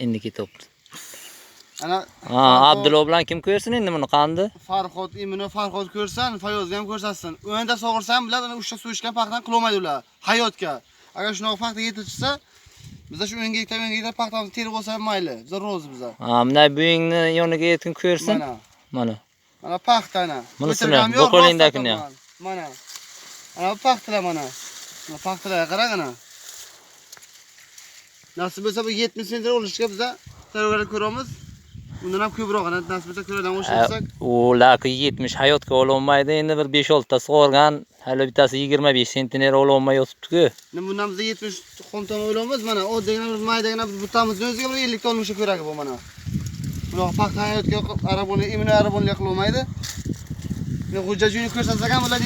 Endi ketib. Ana Abdulla bilan kim ko'rsin endi buni qandi? Farhod, imini Farhod ko'rsan, Fayozni ham ko'rsatsin. O'yinda sog'irsan bilan ana o'sha suv ichgan paxtadan qilolmaydi ular hayotga. Agar shunaqa paxta yetib chiqsa, biz shu o'yinga gektar paxtamizni terib olsa ham mayli. Biz rozi biz. Mana buyingni yoniga yetkin ko'rsin. Mana. Mana paxta ana. Bunisini qo'lingdagini ham. Mana. Ana paxtalar mana. Mana paxtalarga qarang ana. Nasib bo'lsa bu 70 sentr olishga biz tayyorgarlik ko'ramiz. Undan ham ko'proq ana nasib bo'lsa ko'radan o'shirsak. Ularki 70 hayotga ololmaydi. Endi bir 5-6 ta sug'organ, hali bittasi 25 sentner ololmay yotibdi-ku. Bundan biz 70 xomton olamiz. Mana oddagina bir maydagina butamizni o'ziga bir 50 ta olmoqcha kerak bu mana. Bunaqa paxta hayotga araboni, imini arabonlik qilolmaydi. Men G'ujajuyni ko'rsatsak ham ular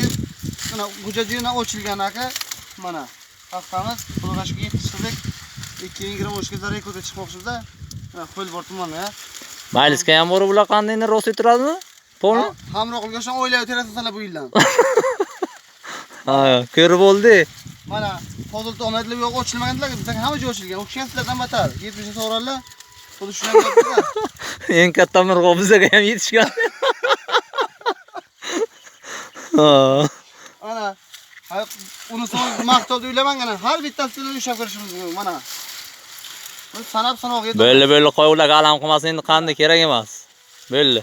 mana G'ujajuyni ochilgan aka. Mana paxtamiz qo'lg'ashga yetishtirdik. 2020 o'shga rekordga chiqmoqchimiz-da. Mana qo'l bor tumanni. Mayliska ham bor bular qanday endi rost turadimi? Polni? Hamroqliga o'shan o'ylayib terasalar bu yildan. Ha, ko'rib bo'ldi. Mana hozir omadli yo'q ochilmaganlar, bizga hamma joy ochilgan. O'xshagan sizlardan battar. 70 so'rarlar. Xuddi shunday gaplar. Eng katta mirg'o bizga ham yetishgan. Ha. Ana uni so'ng maqtovda o'ylamang ana. Har bittasini ushlab ko'rishimiz mumkin. Mana. Bunu sanab sanoq yetadi. Belli qo'yular alam qilmasin endi qanday kerak emas. Belli.